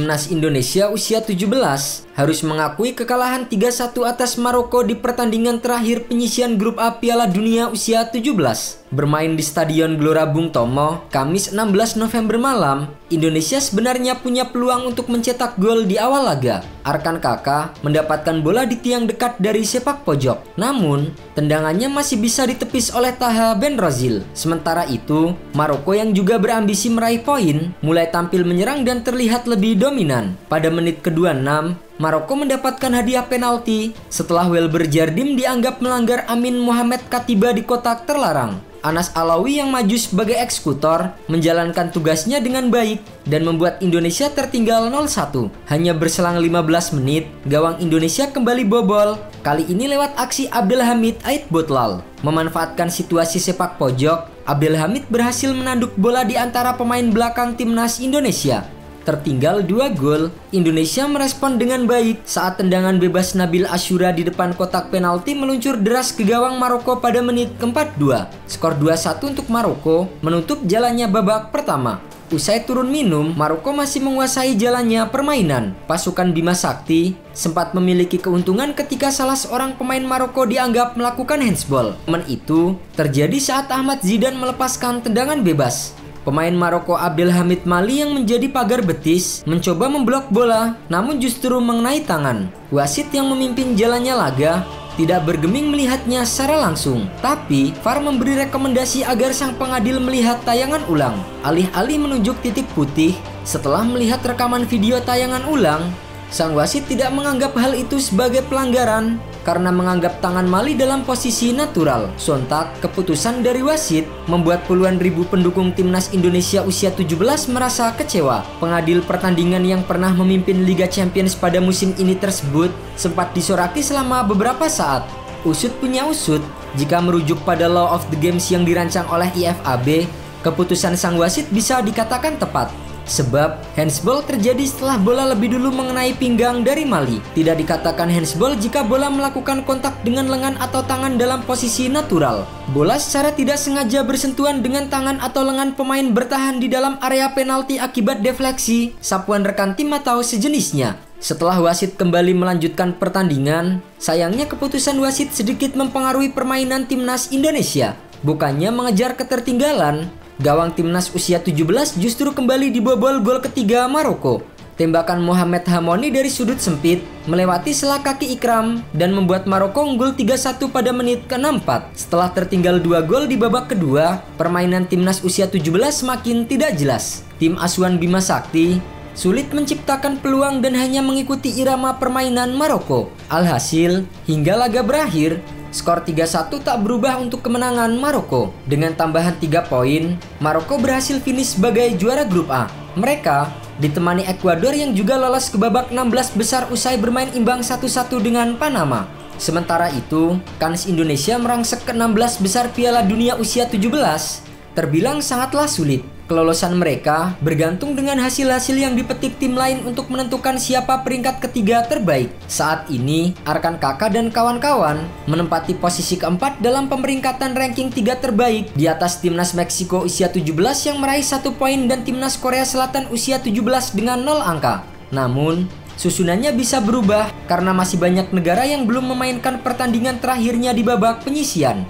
Timnas Indonesia usia 17 harus mengakui kekalahan 3-1 atas Maroko di pertandingan terakhir penyisihan grup A Piala Dunia usia 17. Bermain di Stadion Gelora Bung Tomo, Kamis 16 November malam, Indonesia sebenarnya punya peluang untuk mencetak gol di awal laga. Arkan Kaka mendapatkan bola di tiang dekat dari sepak pojok. Namun, tendangannya masih bisa ditepis oleh Taha Benrozil. Sementara itu, Maroko yang juga berambisi meraih poin, mulai tampil menyerang dan terlihat lebih dominan. Pada menit ke-26, Maroko mendapatkan hadiah penalti setelah Welber Jardim dianggap melanggar Amin Mohamed Katiba di kotak terlarang. Anas Alawi yang maju sebagai eksekutor menjalankan tugasnya dengan baik dan membuat Indonesia tertinggal 0-1. Hanya berselang 15 menit, gawang Indonesia kembali bobol, kali ini lewat aksi Abdelhamid Aitbotlal. Memanfaatkan situasi sepak pojok, Abdelhamid berhasil menanduk bola di antara pemain belakang timnas Indonesia. Tertinggal 2 gol, Indonesia merespon dengan baik saat tendangan bebas Nabil Asyura di depan kotak penalti meluncur deras ke gawang Maroko pada menit ke-42. Skor 2-1 untuk Maroko menutup jalannya babak pertama. Usai turun minum, Maroko masih menguasai jalannya permainan. Pasukan Bima Sakti sempat memiliki keuntungan ketika salah seorang pemain Maroko dianggap melakukan handsball. Momen itu terjadi saat Ahmad Zidane melepaskan tendangan bebas. Pemain Maroko Abdelhamid Mali yang menjadi pagar betis mencoba memblok bola, namun justru mengenai tangan. Wasit yang memimpin jalannya laga tidak bergeming melihatnya secara langsung, tapi VAR memberi rekomendasi agar sang pengadil melihat tayangan ulang. Alih-alih menunjuk titik putih, setelah melihat rekaman video tayangan ulang, sang wasit tidak menganggap hal itu sebagai pelanggaran karena menganggap tangan Mali dalam posisi natural. Sontak, keputusan dari wasit membuat puluhan ribu pendukung timnas Indonesia usia 17 merasa kecewa. Pengadil pertandingan yang pernah memimpin Liga Champions pada musim ini tersebut sempat disoraki selama beberapa saat. Usut punya usut, jika merujuk pada Law of the Games yang dirancang oleh IFAB, keputusan sang wasit bisa dikatakan tepat. Sebab handsball terjadi setelah bola lebih dulu mengenai pinggang dari Mali. Tidak dikatakan handsball jika bola melakukan kontak dengan lengan atau tangan dalam posisi natural. Bola secara tidak sengaja bersentuhan dengan tangan atau lengan pemain bertahan di dalam area penalti akibat defleksi, sapuan rekan tim atau sejenisnya. Setelah wasit kembali melanjutkan pertandingan, sayangnya keputusan wasit sedikit mempengaruhi permainan timnas Indonesia. Bukannya mengejar ketertinggalan, gawang timnas usia 17 justru kembali dibobol gol ketiga Maroko. Tembakan Mohamed Hamoni dari sudut sempit melewati sela kaki Ikram dan membuat Maroko unggul 3-1 pada menit ke-64. Setelah tertinggal 2 gol di babak kedua, permainan timnas usia 17 semakin tidak jelas. Tim asuhan Bima Sakti sulit menciptakan peluang dan hanya mengikuti irama permainan Maroko. Alhasil, hingga laga berakhir, skor 3-1 tak berubah untuk kemenangan Maroko. Dengan tambahan 3 poin, Maroko berhasil finish sebagai juara grup A. Mereka ditemani Ekuador yang juga lolos ke babak 16 besar usai bermain imbang 1-1 dengan Panama. Sementara itu, kans Indonesia merangsek ke 16 besar Piala Dunia usia 17 terbilang sangatlah sulit. Kelolosan mereka bergantung dengan hasil-hasil yang dipetik tim lain untuk menentukan siapa peringkat ketiga terbaik. Saat ini, Arkan Kaka dan kawan-kawan menempati posisi keempat dalam pemeringkatan ranking 3 terbaik di atas timnas Meksiko usia 17 yang meraih 1 poin dan timnas Korea Selatan usia 17 dengan 0 angka. Namun, susunannya bisa berubah karena masih banyak negara yang belum memainkan pertandingan terakhirnya di babak penyisihan.